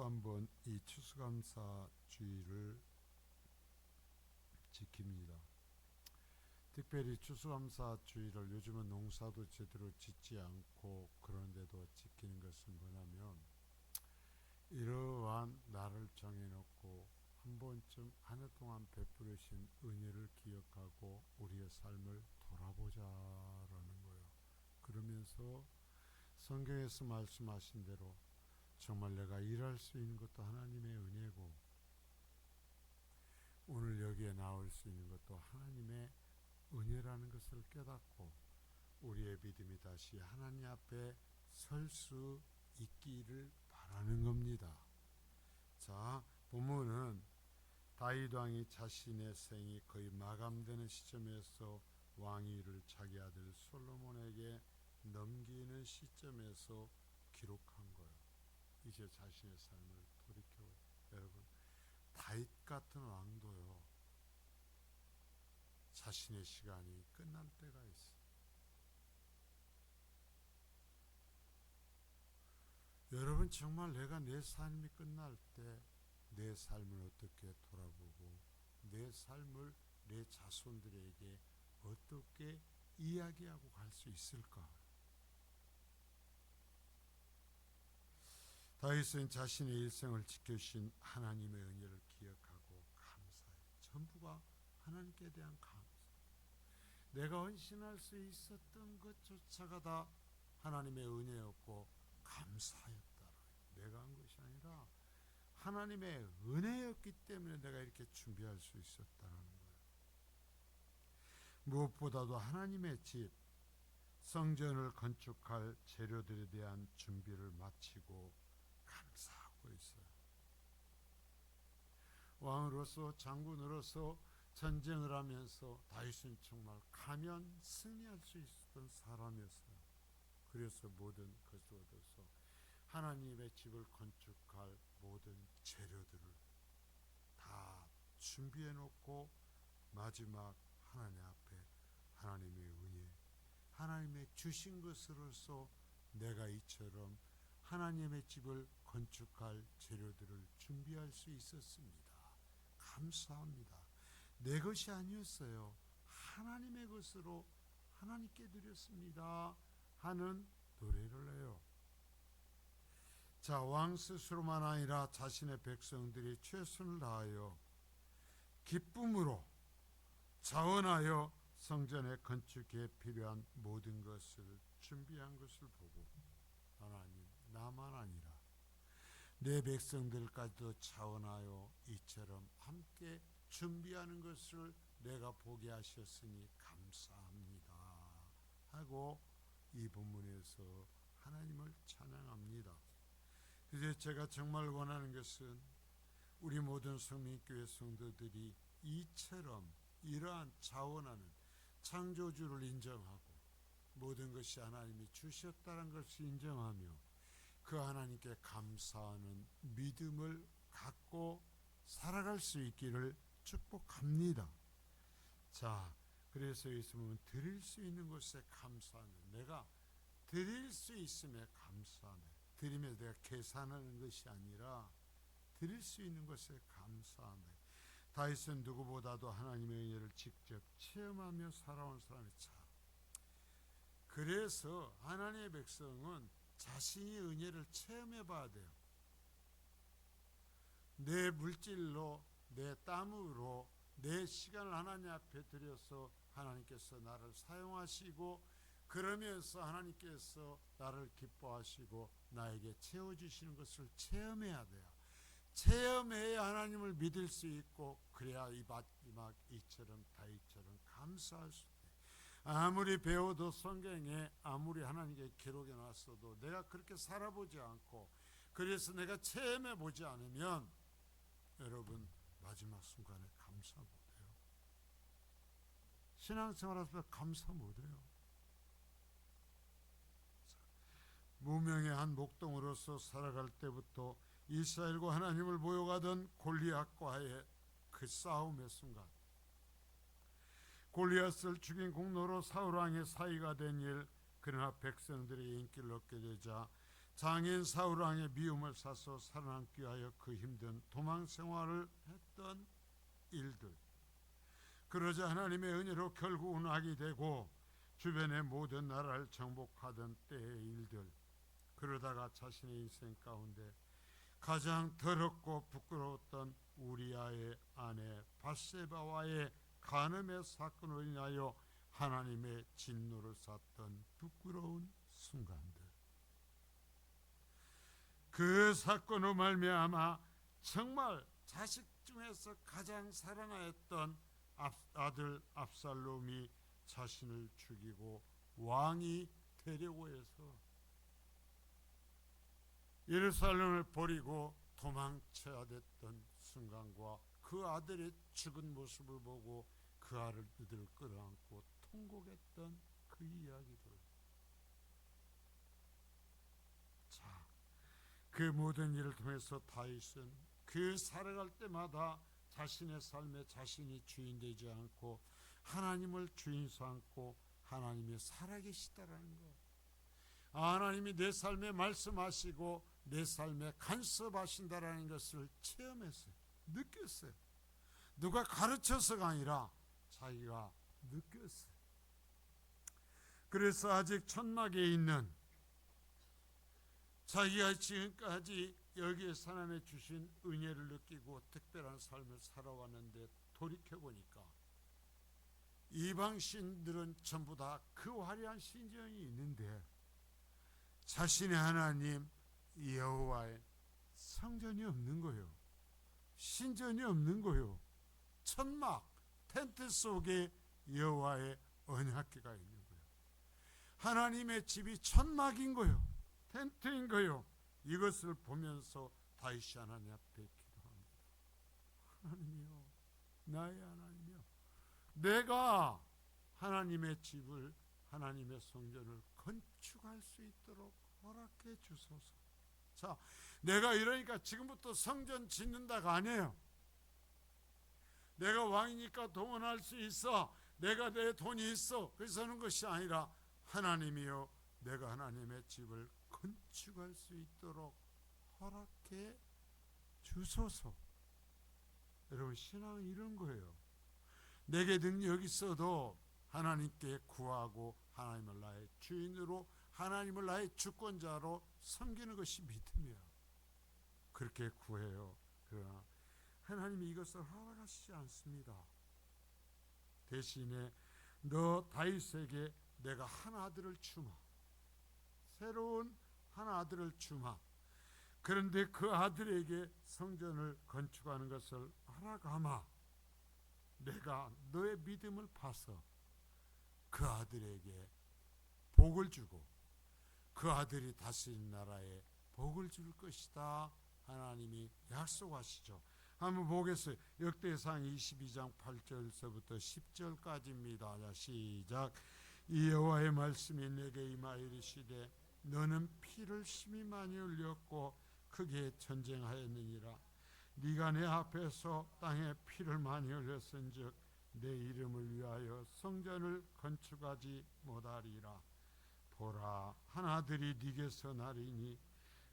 또 한 번 이 추수감사주의를 지킵니다. 특별히 추수감사주의를 요즘은 농사도 제대로 짓지 않고 그런데도 지키는 것은 뭐냐면, 이러한 날을 정해놓고 한 번쯤 한 해 동안 베풀으신 은혜를 기억하고 우리의 삶을 돌아보자라는 거예요. 그러면서 성경에서 말씀하신 대로 정말 내가 일할 수 있는 것도 하나님의 은혜고, 오늘 여기에 나올 수 있는 것도 하나님의 은혜라는 것을 깨닫고 우리의 믿음이 다시 하나님 앞에 설 수 있기를 바라는 겁니다. 자, 본문은 다윗 왕이 자신의 생이 거의 마감되는 시점에서 왕위를 자기 아들 솔로몬에게 넘기는 시점에서 기록한 거예요. 이제 자신의 삶을 돌이켜. 여러분, 다윗 같은 왕도요, 자신의 시간이 끝날 때가 있어요. 여러분, 정말 내가 내 삶이 끝날 때 내 삶을 어떻게 돌아보고 내 삶을 내 자손들에게 어떻게 이야기하고 갈 수 있을까? 다윗은 자신의 일생을 지켜주신 하나님의 은혜를 기억하고 감사해요. 전부가 하나님께 대한 감사. 내가 헌신할 수 있었던 것조차가 다 하나님의 은혜였고 감사였다. 내가 한 것이 아니라 하나님의 은혜였기 때문에 내가 이렇게 준비할 수 있었다는 거예요. 무엇보다도 하나님의 집, 성전을 건축할 재료들에 대한 준비를 마치고 감사하고 있어요. 왕으로서, 장군으로서 전쟁을 하면서 다윗은 정말 가면 승리할 수 있었던 사람이었어요. 그래서 모든 것을 얻어서 하나님의 집을 건축할 모든 재료들을 다 준비해 놓고 마지막 하나님 앞에 하나님의 은혜, 하나님의 주신 것으로서 내가 이처럼 하나님의 집을 건축할 재료들을 준비할 수 있었습니다. 감사합니다. 내 것이 아니었어요. 하나님의 것으로 하나님께 드렸습니다 하는 노래를 해요. 자, 왕 스스로만 아니라 자신의 백성들이 최선을 다하여 기쁨으로 자원하여 성전의 건축에 필요한 모든 것을 준비한 것을 보고, 하나님, 나만 아니라 내 백성들까지도 자원하여 이처럼 함께 준비하는 것을 내가 보게 하셨으니 감사합니다 하고 이 본문에서 하나님을 찬양합니다. 그래서 제가 정말 원하는 것은 우리 모든 성민교회 성도들이 이처럼 이러한 자원하는 창조주를 인정하고 모든 것이 하나님이 주셨다는 것을 인정하며 그 하나님께 감사하는 믿음을 갖고 살아갈 수 있기를 축복합니다. 자, 그래서 여기서 보면 드릴 수 있는 것에 감사하며, 내가 드릴 수 있음에 감사하며, 드리면 내가 계산하는 것이 아니라 드릴 수 있는 것에 감사하며. 다윗은 누구보다도 하나님의 은혜를 직접 체험하며 살아온 사람이 참. 그래서 하나님의 백성은 자신이 은혜를 체험해 봐야 돼요. 내 물질로, 내 땀으로, 내 시간을 하나님 앞에 드려서 하나님께서 나를 사용하시고, 그러면서 하나님께서 나를 기뻐하시고 나에게 채워주시는 것을 체험해야 돼요. 체험해야 하나님을 믿을 수 있고, 그래야 이 마지막 이처럼 다윗처럼 감사할 수 있어요. 아무리 배워도 성경에 아무리 하나님께 기록해 놨어도 내가 그렇게 살아보지 않고, 그래서 내가 체험해 보지 않으면 여러분 마지막 순간에 감사 못해요. 신앙생활에서 감사 못해요. 무명의 한 목동으로서 살아갈 때부터 이스라엘과 하나님을 모욕하던 골리앗과의 그 싸움의 순간, 골리앗을 죽인 공로로 사울왕의 사위가 된 일, 그러나 백성들의 인기를 얻게 되자 장인 사울 왕의 미움을 사서 살아남기 위하여 그 힘든 도망 생활을 했던 일들, 그러자 하나님의 은혜로 결국은 악이 되고 주변의 모든 나라를 정복하던 때의 일들, 그러다가 자신의 인생 가운데 가장 더럽고 부끄러웠던 우리아의 아내 밧세바와의 간음의 사건으로 인하여 하나님의 진노를 샀던 부끄러운 순간들, 그 사건으로 말미암아 정말 자식 중에서 가장 사랑하였던 아들 압살롬이 자신을 죽이고 왕이 되려고 해서 예루살렘을 버리고 도망쳐야 됐던 순간과 그 아들의 죽은 모습을 보고 그 아들을 끌어안고 통곡했던 그 이야기들. 자, 그 모든 일을 통해서 다윗은 그 살아갈 때마다 자신의 삶에 자신이 주인 되지 않고 하나님을 주인 삼고 하나님이 살아계시다라는 것, 하나님이 내 삶에 말씀하시고 내 삶에 간섭하신다라는 것을 체험했어요. 느꼈어요. 누가 가르쳐서가 아니라 자기가 느꼈어요. 그래서 아직 천막에 있는 자기가 지금까지 여기에 하나님의 주신 은혜를 느끼고 특별한 삶을 살아왔는데 돌이켜보니까 이방신들은 전부 다 그 화려한 신전이 있는데 자신의 하나님 여호와의 성전이 없는 거예요. 신전이 없는 거예요. 천막, 텐트 속에 여호와의 언약궤가 있는 거예요. 하나님의 집이 천막인 거예요. 텐트인 거예요. 이것을 보면서 다윗이 하나님 앞에 기도합니다. 하나님이요, 나의 하나님이요, 내가 하나님의 집을, 하나님의 성전을 건축할 수 있도록 허락해 주소서. 자, 내가 이러니까 지금부터 성전 짓는다가 아니에요. 내가 왕이니까 동원할 수 있어, 내가 내 돈이 있어, 그래서 하는 것이 아니라 하나님이요, 내가 하나님의 집을 건축할 수 있도록 허락해 주소서. 여러분, 신앙은 이런 거예요. 내게 능력이 있어도 하나님께 구하고 하나님을 나의 주인으로, 하나님을 나의 주권자로 섬기는 것이 믿음이야. 그렇게 구해요. 그러나 하나님이 이것을 허락하시지 않습니다. 대신에 너 다윗에게 내가 한 아들을 주마, 새로운 한 아들을 주마. 그런데 그 아들에게 성전을 건축하는 것을 허락하마. 내가 너의 믿음을 봐서 그 아들에게 복을 주고 그 아들이 다스린 나라에 복을 줄 것이다. 하나님이 약속하시죠. 한번 보겠어요. 역대상 22장 8절서부터 10절까지입니다. 자, 시작. 여호와의 말씀이 내게 임하여 이르시되 너는 피를 심히 많이 흘렸고 크게 전쟁하였느니라. 네가 내 앞에서 땅에 피를 많이 흘렸은즉 내 이름을 위하여 성전을 건축하지 못하리라. 보라, 한 아들이 네게서 나리니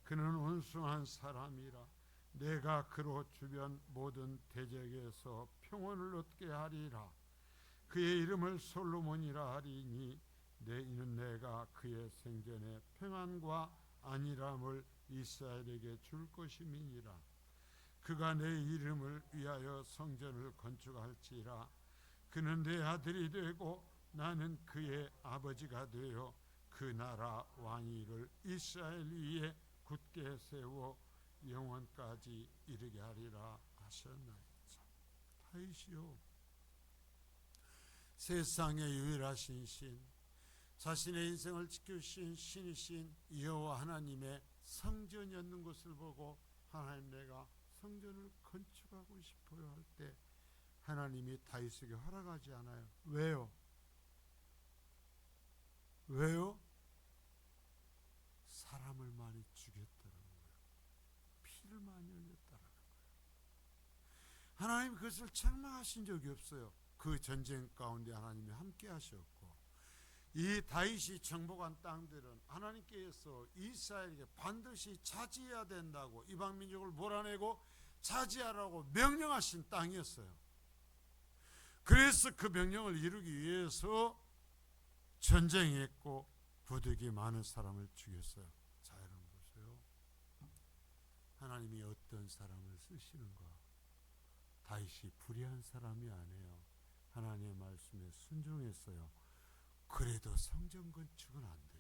그는 온순한 사람이라. 내가 그로 주변 모든 대적에서 평온을 얻게 하리라. 그의 이름을 솔로몬이라 하리니 이는 내가 그의 생전에 평안과 안일함을 이스라엘에게 줄 것임이니라. 그가 내 이름을 위하여 성전을 건축할지라. 그는 내 아들이 되고 나는 그의 아버지가 되어 그 나라 왕위를 이스라엘 위에 굳게 세워 영원까지 이르게 하리라 하셨나이다. 다윗이요, 세상의 유일하신 신, 자신의 인생을 지켜주신 신이신 여호와 하나님의 성전이었는 것을 보고 하나님, 내가 성전을 건축하고 싶어요 할 때 하나님이 다윗에게 허락하지 않아요. 왜요? 왜요? 사람을 많이 죽였다는 거예요. 피를 많이 흘렸다는 거예요. 하나님 그것을 책망하신 적이 없어요. 그 전쟁 가운데 하나님이 함께 하셨고 이 다윗이 정복한 땅들은 하나님께서 이스라엘에게 반드시 차지해야 된다고 이방 민족을 몰아내고 차지하라고 명령하신 땅이었어요. 그래서 그 명령을 이루기 위해서 전쟁했고 부득이 많은 사람을 죽였어요. 자, 여러분 보세요. 하나님이 어떤 사람을 쓰시는가? 다윗이 불의한 사람이 아니에요. 하나님의 말씀에 순종했어요. 그래도 성전 건축은 안 돼요.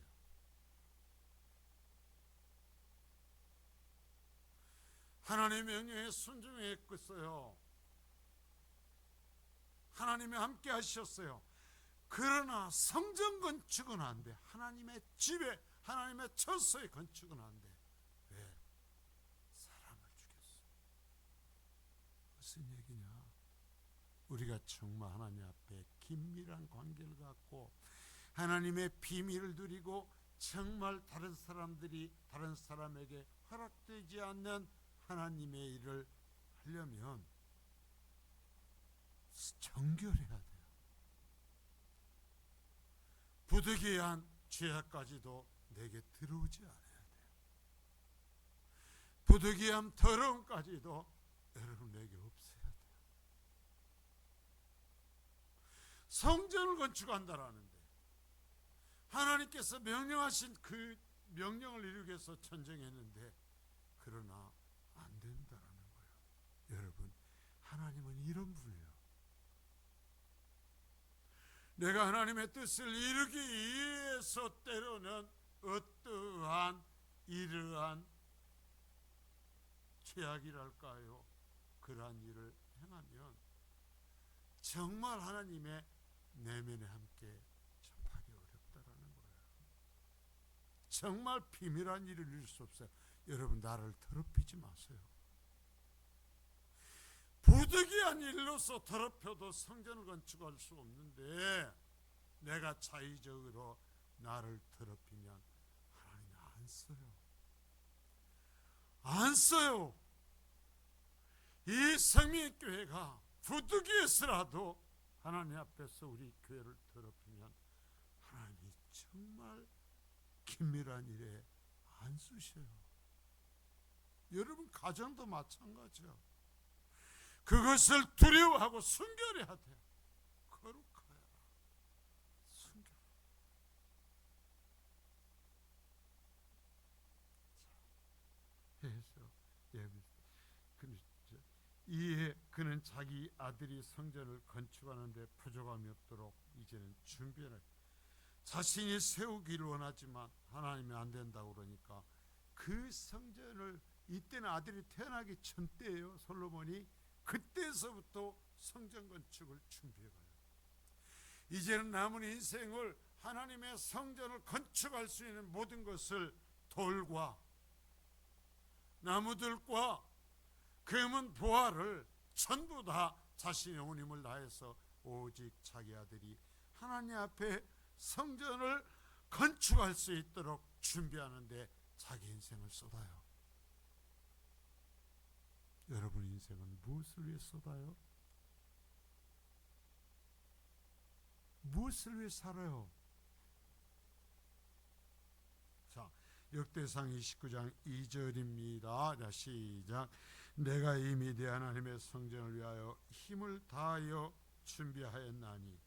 하나님의 명령에 순종했어요. 하나님이 함께 하셨어요. 그러나 성전 건축은 안 돼. 하나님의 집에, 하나님의 처소의 건축은 안 돼. 왜? 사람을 죽였어. 무슨 얘기냐? 우리가 정말 하나님 앞에 긴밀한 관계를 갖고 하나님의 비밀을 누리고 정말 다른 사람들이 다른 사람에게 허락되지 않는 하나님의 일을 하려면 정결해야 돼요. 부득이한 죄악까지도 내게 들어오지 않아야 돼요. 부득이한 더러움까지도 여러분 내게 없어야 돼요. 성전을 건축한다라는데 하나님께서 명령하신 그 명령을 이루기 위해서 전쟁했는데 그러나 안 된다라는 거예요. 여러분, 하나님은 이런 분이에요. 내가 하나님의 뜻을 이루기 위해서 때로는 어떠한 이러한 죄악이랄까요? 그러한 일을 행하면 정말 하나님의 내면에 함께 접하기 어렵다라는 거예요. 정말 비밀한 일을 이룰 수 없어요. 여러분, 나를 더럽히지 마세요. 부득이한 일로서 더럽혀도 성전을 건축할 수 없는데 내가 자의적으로 나를 더럽히면 하나님이 안 써요. 안 써요. 이 성민교회가 부득이해서라도 하나님 앞에서 우리 교회를 더럽히면 하나님이 정말 긴밀한 일에 안 쓰셔요. 여러분 가정도 마찬가지요. 그것을 두려워하고 순결해야 돼요. 거룩하여라. 순결. 자, 해서 이에 그는 자기 아들이 성전을 건축하는데 부족함이 없도록 이제는 준비를 자신이 세우기를 원하지만 하나님이 안 된다고 그러니까 그 성전을 이때는 아들이 태어나기 전 때예요. 솔로몬이 그때서부터 성전 건축을 준비해가요. 이제는 남은 인생을 하나님의 성전을 건축할 수 있는 모든 것을 돌과 나무들과 금은 보화를 전부 다 자신의 온 힘을 다해서 오직 자기 아들이 하나님 앞에 성전을 건축할 수 있도록 준비하는데 자기 인생을 쏟아요. 여러분 인생은 무엇을 위해 쏟아요? 무엇을 위해 살아요? 자, 역대상 29장 2절입니다. 자, 시작. 내가 이미 내 하나님의 성전을 위하여 힘을 다하여 준비하였나니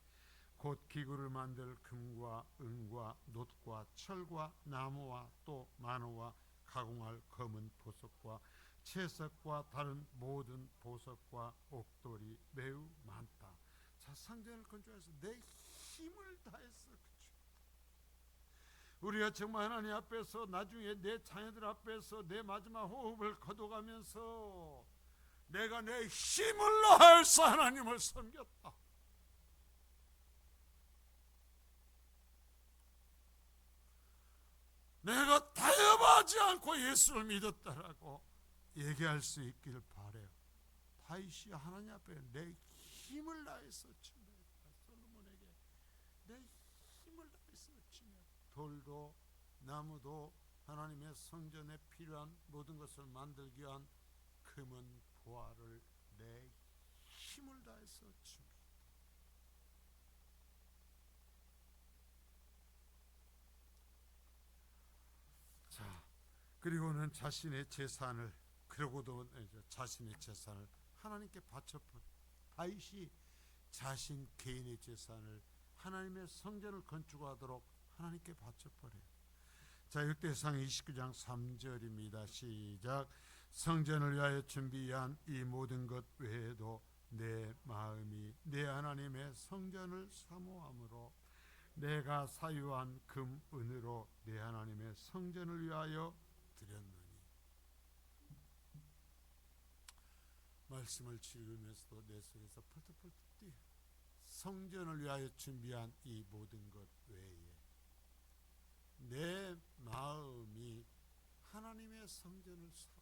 곧 기구를 만들 금과 은과 놋과 철과 나무와 또 만호와 가공할 검은 보석과 채석과 다른 모든 보석과 옥돌이 매우 많다. 자, 성전을 건축해서 내 힘을 다해서 우리가 정말 하나님 앞에서 나중에 내 자녀들 앞에서 내 마지막 호흡을 거둬가면서 내가 내 힘을 다해서 하나님을 섬겼다. 내가 타협하지 않고 예수를 믿었다라고 얘기할 수 있기를 바래요. 다윗이 하나님 앞에 내 힘을 다해서 준비했다. 솔로몬에게 내 힘을 다해서 준비했다. 돌도 나무도 하나님의 성전에 필요한 모든 것을 만들기 위한 금은 보화를 내 힘을 다해서 준비했다. 그리고는 자신의 재산을, 그러고도 자신의 재산을 하나님께 바쳐버려. 다윗이 자신 개인의 재산을 하나님의 성전을 건축하도록 하나님께 바쳐버려요. 자, 역대상 29장 3절입니다. 시작. 성전을 위하여 준비한 이 모든 것 외에도 내 마음이 내 하나님의 성전을 사모함으로 내가 사유한 금 은으로 내 하나님의 성전을 위하여 드렸노니. 말씀을 읽으면서도 내 속에서 펄떡펄떡 뛰어. 성전을 위하여 준비한 이 모든 것 외에 내 마음이 하나님의 성전을 사모해.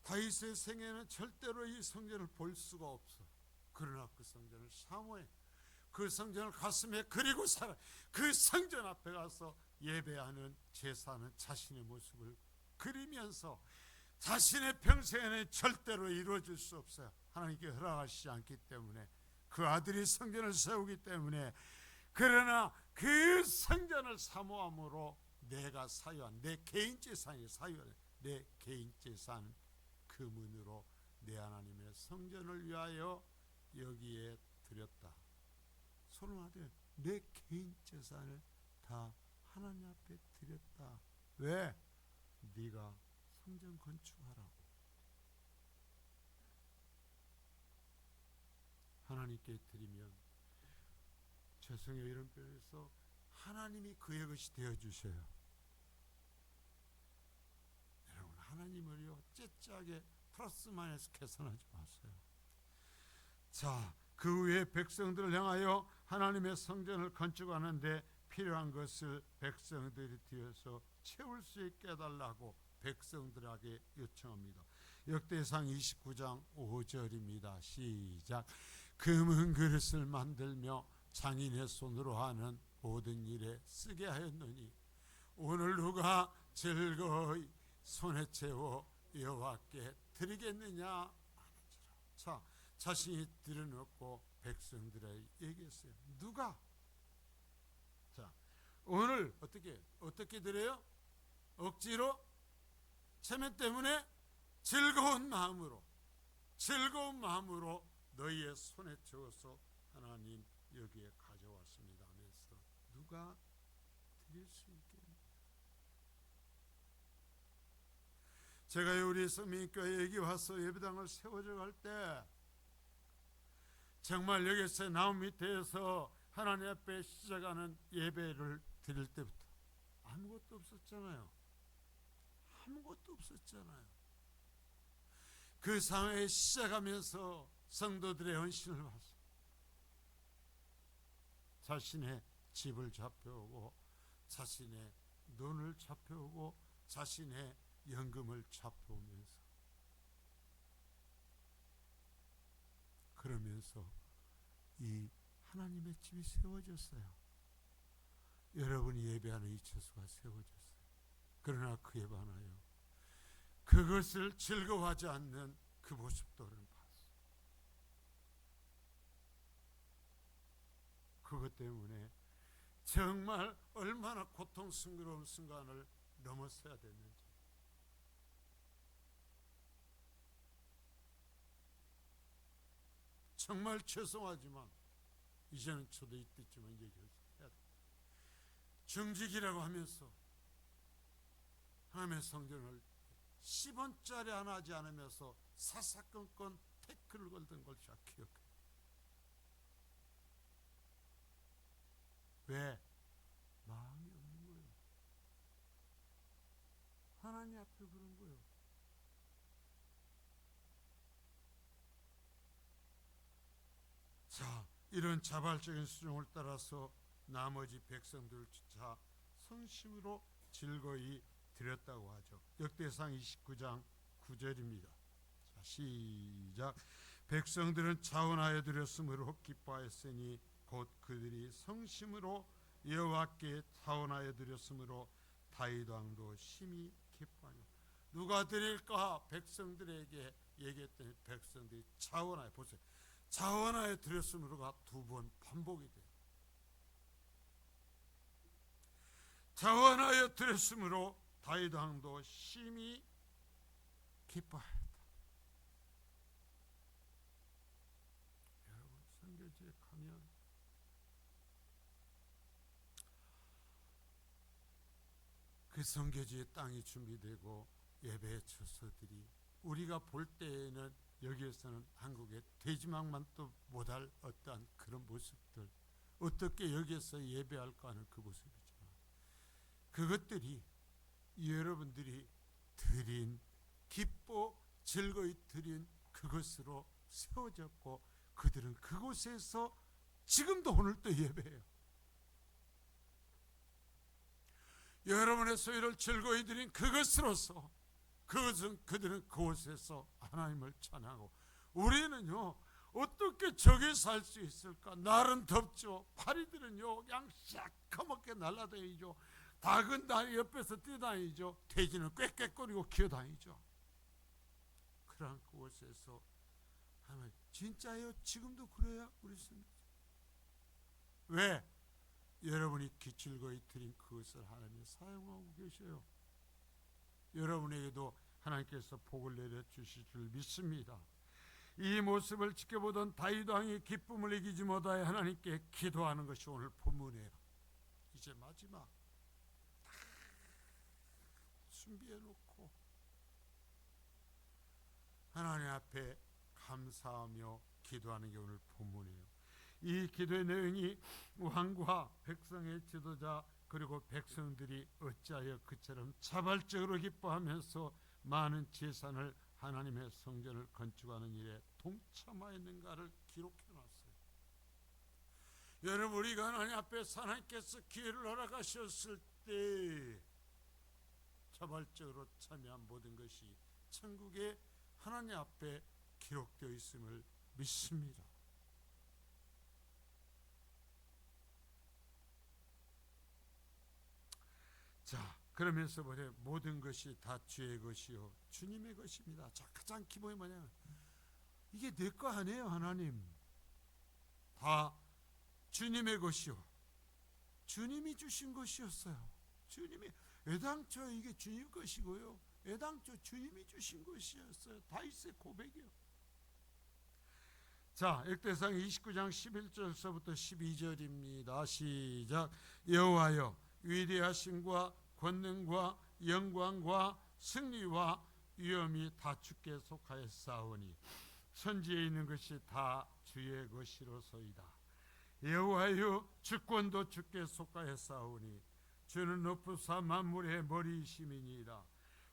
다윗의 생애는 절대로 이 성전을 볼 수가 없어. 그러나 그 성전을 사모해. 그 성전을 가슴에 그리고 살아. 그 성전 앞에 가서 예배하는, 제사하는 자신의 모습을 그리면서 자신의 평생에는 절대로 이루어질 수 없어요. 하나님께 허락하시지 않기 때문에, 그 아들이 성전을 세우기 때문에. 그러나 그 성전을 사모함으로 내가 사유한 내 개인 재산이 사유한 내 개인 재산 금은으로 내 하나님의 성전을 위하여 여기에 드렸다. 손을 하되 내 개인 재산을 다 하나님 앞에 드렸다. 왜? 네가 성전 건축하라고. 하나님께 드리면, 죄송해요 이런 표현에서, 하나님이 그의 것이 되어주셔요. 여러분, 하나님을요 째짜게 플러스 마이너스 계산하지 마세요. 자, 그 후에 백성들을 향하여 하나님의 성전을 건축하는데 필요한 것을 백성들이 뒤에서 채울 수 있게 해달라고 백성들에게 요청합니다. 역대상 29장 5절입니다. 시작. 금은 그릇을 만들며 장인의 손으로 하는 모든 일에 쓰게 하였노니 오늘 누가 즐거이 손에 채워 여호와께 드리겠느냐. 자, 자신이 드려놓고 백성들에게 얘기했어요. 누가? 자, 오늘 어떻게 드려요? 억지로? 체면 때문에? 즐거운 마음으로 너희의 손에 채워서 하나님 여기에 가져왔습니다 하면서 누가 드릴 수 있겠느냐. 제가 우리 서민교회 여기 와서 예배당을 세워져 갈 때 정말 여기서 나무 밑에서 하나님 앞에 시작하는 예배를 드릴 때부터 아무것도 없었잖아요. 그 상황에 시작하면서 성도들의 헌신을 봤어요. 자신의 집을 잡혀오고, 자신의 돈을 잡혀오고, 자신의 연금을 잡혀오면서, 그러면서 이 하나님의 집이 세워졌어요. 여러분이 예배하는 이 처소가 세워졌어요. 그러나 그에 반하여 그것을 즐거워하지 않는 그 모습들을 봤어요. 그것 때문에 정말 얼마나 고통스러운 순간을 넘어서야 됐는지. 정말 죄송하지만 이제는 저도 이때쯤은 얘기해야 돼. 중직이라고 하면서 하나님의 성전을 10원짜리 하나 하지 않으면서 사사건건 태클을 걸던 걸 잘 기억해요. 왜? 마음이 없는 거예요. 하나님 앞에 그런 거예요. 자, 이런 자발적인 수종을 따라서 나머지 백성들조차 성심으로 즐거이 드렸다고 하죠. 역대상 29장 9절입니다. 자, 시작. 백성들은 자원하여 드렸으므로 기뻐하였으니 곧 그들이 성심으로 여호와께 자원하여 드렸으므로 다윗 왕도 심히 기뻐하여. 누가 드릴까? 백성들에게 얘기했더니 백성들이 자원하여, 보세요. 자원하여 드렸으므로가 두 번 반복이 돼요. 자원하여 드렸으므로 다윗 왕도 심히 기뻐하였다. 여러분, 선교지에 가면 그 선교지의 땅이 준비되고 예배의 처소들이 우리가 볼 때에는 여기에서는 한국의 대지막만 또 못할 어떠한 그런 모습들, 어떻게 여기에서 예배할까 하는 그 모습이지만, 그것들이 여러분들이 드린, 기뻐 즐거이 드린 그것으로 세워졌고, 그들은 그곳에서 지금도 오늘도 예배해요. 여러분의 소유를 즐거이 드린 그것으로서 그들은 그곳에서 하나님을 찬양하고, 우리는요 어떻게 저기 살 수 있을까? 날은 덥죠. 파리들은요 그냥 새까맣게 날아다니죠. 닭은 다 옆에서 뛰어다니죠. 돼지는 꽥꽥거리고 기어다니죠. 그런 그곳에서 하나님, 진짜요? 지금도 그래야 우리 습니다. 왜? 여러분이 즐거이 드린 그것을 하나님이 사용하고 계셔요. 여러분에게도 하나님께서 복을 내려주실 줄 믿습니다. 이 모습을 지켜보던 다윗 왕이 기쁨을 이기지 못하여 하나님께 기도하는 것이 오늘 본문이에요. 이제 마지막 다 준비해놓고 하나님 앞에 감사하며 기도하는 게 오늘 본문이에요. 이 기도의 내용이 왕과 백성의 지도자 그리고 백성들이 어찌하여 그처럼 자발적으로 기뻐하면서 많은 재산을 하나님의 성전을 건축하는 일에 동참하였는가를 기록해놨어요. 여러분, 우리가 하나님 앞에 하나님께서 기회를 허락하셨을 때 자발적으로 참여한 모든 것이 천국의 하나님 앞에 기록되어 있음을 믿습니다. 자, 그러면서 보세요. 모든 것이 다 주의 것이요 주님의 것입니다. 자, 가장 기본이 뭐냐면 이게 내 거 아니에요. 하나님 다 주님의 것이요 주님이 주신 것이었어요. 주님이 애당초 이게 주님 것이고요, 애당초 주님이 주신 것이었어요. 다윗의 고백이요. 자, 역대상 29장 11절서부터 12절입니다. 시작. 여호와여, 위대하심과 권능과 영광과 승리와 위엄이 다 주께 속하였사오니 천지에 있는 것이 다 주의 것이로소이다. 여호와여, 주권도 주께 속하였사오니 주는 높으사 만물의 머리이심이니이다.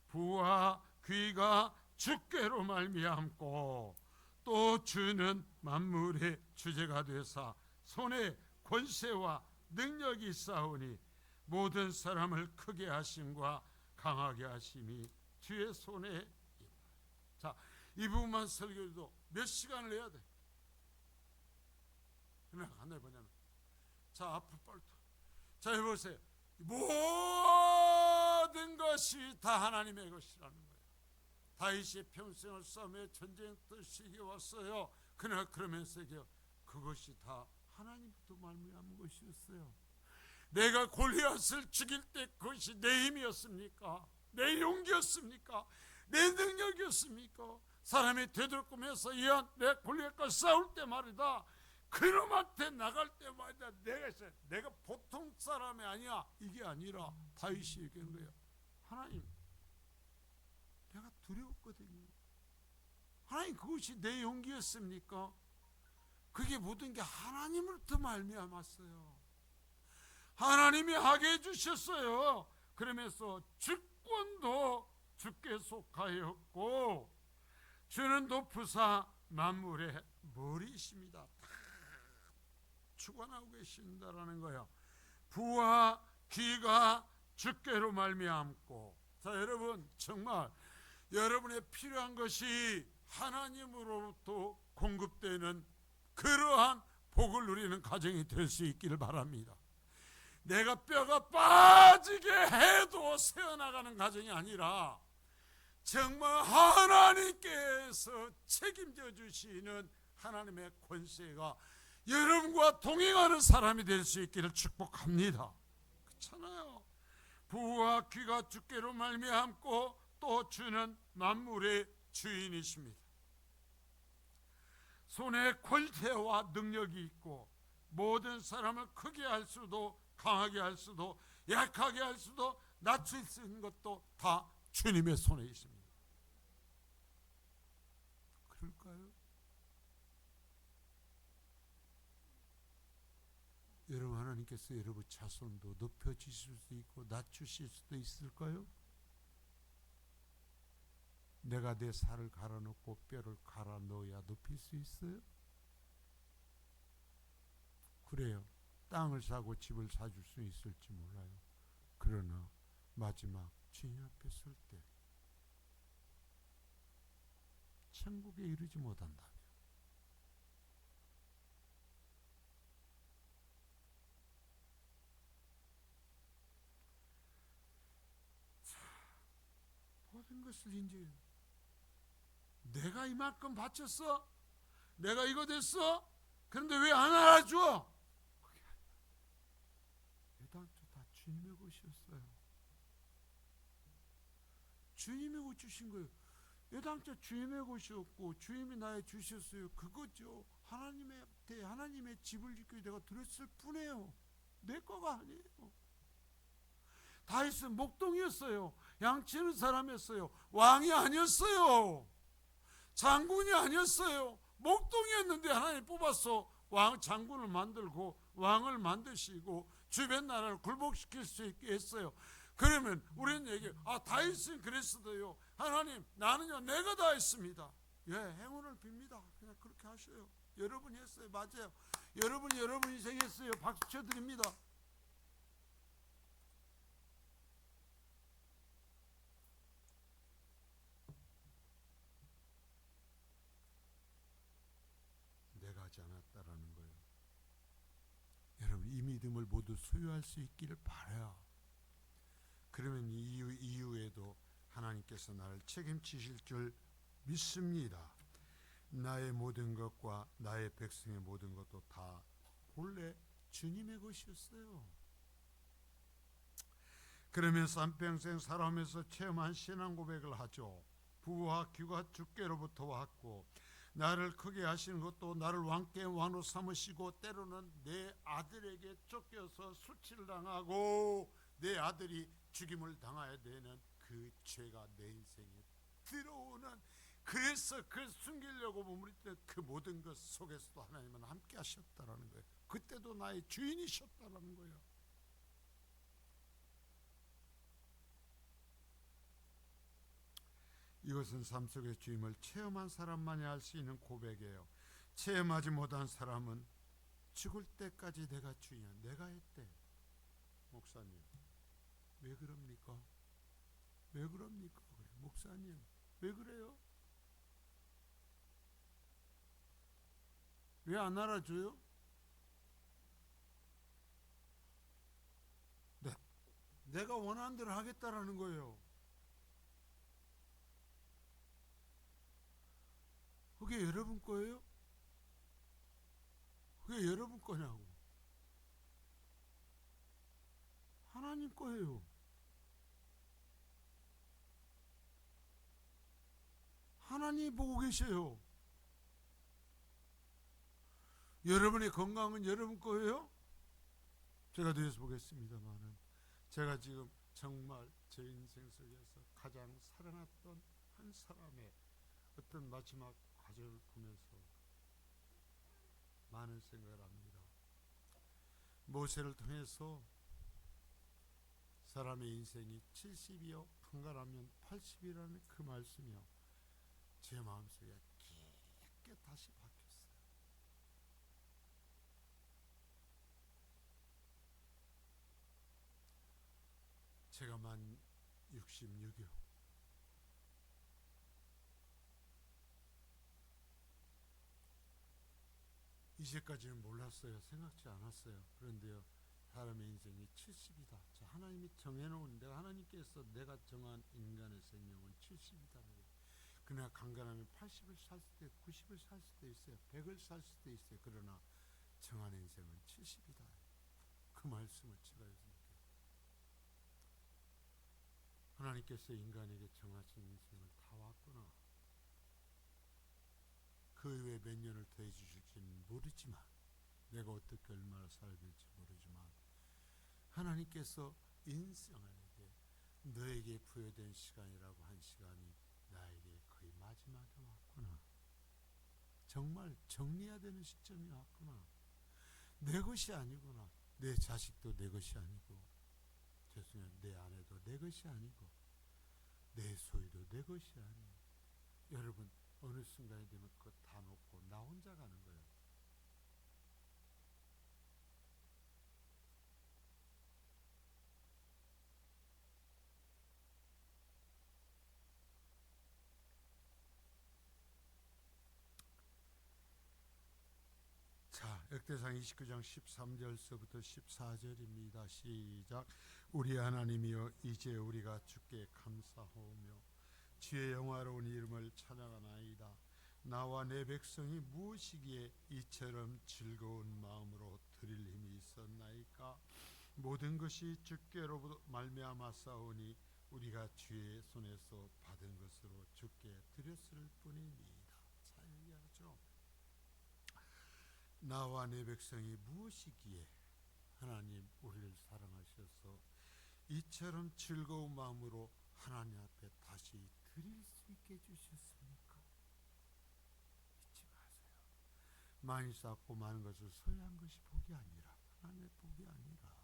부와 귀가 주께로 말미암고 또 주는 만물의 주제가 되사 손에 권세와 능력이 있사오니 모든 사람을 크게 하심과 강하게 하심이 주의 손에 있다. 자, 이 부분만 설교해도 몇 시간을 해야 돼. 그러나 하나 뭐냐면, 자, 앞으로 빨리. 자, 해보세요. 모든 것이 다 하나님의 것이라는 거예요. 다윗이 평생을 싸움에 전쟁 뜻이 이겨왔어요. 그러나 그러면서 그것이 다 하나님부터 말미암은 것이었어요. 내가 골리앗을 죽일 때 그것이 내 힘이었습니까? 내 용기였습니까? 내 능력이었습니까? 사람이 되돌꿈해서 내 골리앗과 싸울 때 말이다, 그놈한테 나갈 때 말이다, 내가 보통 사람이 아니야, 이게 아니라 다윗이 얘기한 거예요. 하나님, 내가 두려웠거든요. 하나님, 그것이 내 용기였습니까? 그게 모든 게 하나님으로부터 말미암았어요. 하나님이 하게 해주셨어요. 그러면서 주권도 주께 속하였고 주는 높으사 만물의 머리이십니다. 다 주관하고 계신다라는 거예요. 부와 귀가 주께로 말미암고. 자, 여러분, 정말 여러분의 필요한 것이 하나님으로부터 공급되는 그러한 복을 누리는 가정이 될 수 있기를 바랍니다. 내가 뼈가 빠지게 해도 새어나가는 가정이 아니라 정말 하나님께서 책임져 주시는 하나님의 권세가 여러분과 동행하는 사람이 될 수 있기를 축복합니다. 그렇잖아요. 부와 귀가 주께로 말미암고 또 주는 만물의 주인이십니다. 손에 권세와 능력이 있고 모든 사람을 크게 할 수도 강하게 할 수도 약하게 할 수도 낮출 수 있는 것도 다 주님의 손에 있습니다. 그럴까요? 여러분, 하나님께서 여러분 자손도 높여주실 수도 있고 낮추실 수도 있을까요? 내가 내 살을 갈아 넣고 뼈를 갈아 넣어야 높일 수 있어요? 그래요. 땅을 사고 집을 사줄 수 있을지 몰라요. 그러나 마지막 주님 앞에 설 때 천국에 이르지 못한다면 모든 것을 이제 내가 이만큼 바쳤어? 내가 이거 됐어? 그런데 왜 안 알아줘? 그게 아니야. 애당초 다 주님의 것이었어요. 주님의 것 주신 거예요. 애당초 주님의 것이었고 주님이 나에 주셨어요. 그거죠. 하나님의 집을 짓고 내가 들었을 뿐이에요. 내 거가 아니에요. 다윗은 목동이었어요. 양치는 사람이었어요. 왕이 아니었어요. 장군이 아니었어요. 목동이었는데 하나님 뽑아서 장군을 만들고 왕을 만드시고 주변 나라를 굴복시킬 수 있게 했어요. 그러면 우리는 얘기해요. 다윗은 그랬어도요. 하나님, 나는요 내가 다 했습니다. 예, 행운을 빕니다. 그냥 그렇게 하셔요. 여러분이 했어요. 맞아요. 여러분 인생 했어요. 박수 쳐드립니다. 내가 하지 않았다라는 거예요. 여러분, 이 믿음을 모두 소유할 수 있기를 바라요. 그러면 이후에도 하나님께서 나를 책임지실 줄 믿습니다. 나의 모든 것과 나의 백성의 모든 것도 다 본래 주님의 것이었어요. 그러면서 한평생 살아오면서 체험한 신앙 고백을 하죠. 부와 귀가 주께로부터 왔고 나를 크게 하시는 것도 나를 왕께 왕으로 삼으시고 때로는 내 아들에게 쫓겨서 수치를 당하고 내 아들이 죽임을 당해야 되는 그 죄가 내 인생에 들어오는, 그래서 그걸 숨기려고 머무르던 그 모든 것 속에서도 하나님은 함께 하셨다라는 거예요. 그때도 나의 주인이셨다라는 거예요. 이것은 삶 속의 주임을 체험한 사람만이 할 수 있는 고백이에요. 체험하지 못한 사람은 죽을 때까지 내가 주인이야, 내가 했대. 목사님, 왜 그럽니까? 왜 그럽니까? 그래. 목사님, 왜 그래요? 왜 안 알아줘요? 내가 원하는 대로 하겠다라는 거예요. 그게 여러분 거예요? 그게 여러분 거냐고. 하나님 거예요. 하나님이 보고 계셔요. 여러분의 건강은 여러분 거예요? 제가 뒤에서 보겠습니다만은 제가 지금 정말 제 인생 속에서 가장 사랑했던 한 사람의 어떤 마지막 과정을 보면서 많은 생각을 합니다. 모세를 통해서 사람의 인생이 70이요 한가라면 80이라는 그 말씀이요 제 마음속에 깊게 다시 박혔어요. 제가 만 66이요. 이제까지는 몰랐어요. 생각지 않았어요. 그런데요, 사람의 인생이 70이다. 하나님이 정해놓은, 내가 하나님께서 내가 정한 인간의 생명은 70이다는 거예요. 그러나 간간하면 80을 살 수도 있고 90을 살 수도 있어요. 100을 살 수도 있어요. 그러나 정한 인생은 70이다. 그 말씀을 제가 요즘 하나님께서 인간에게 정하신 인생을 다 왔구나. 그 이후에 몇 년을 더해 주실지는 모르지만, 내가 어떻게 얼마나 살아야 될지 모르지만, 하나님께서 인생에게 너에게 부여된 시간이라고 한 시간이 나에게 거의 마지막에 왔구나. 정말 정리해야 되는 시점이 왔구나. 내 것이 아니구나. 내 자식도 내 것이 아니고, 죄송해요, 내 아내도 내 것이 아니고, 내 소유도 내 것이 아니에요. 여러분, 어느 순간이 되면 그거 다 놓고 나 혼자 가는 거예요. 자, 역대상 29장 13절서부터 14절입니다. 시작. 우리 하나님이여, 이제 우리가 주께 감사하오며 주의 영화로운 이름을 찬양하나이다. 나와 내 백성이 무엇이기에 이처럼 즐거운 마음으로 드릴 힘이 있었나이까? 모든 것이 주께로부터 말미암아 싸우니 우리가 주의 손에서 받은 것으로 주께 드렸을 뿐입니다. 자, 얘기하죠. 나와 내 백성이 무엇이기에 하나님 우리를 사랑하셔서 이처럼 즐거운 마음으로 하나님 앞에 다시 드릴 수 있게 해주셨습니까? 잊지 마세요. 많이 쌓고 많은 것을 소유한 것이 복이 아니라, 하나님의 복이 아니라,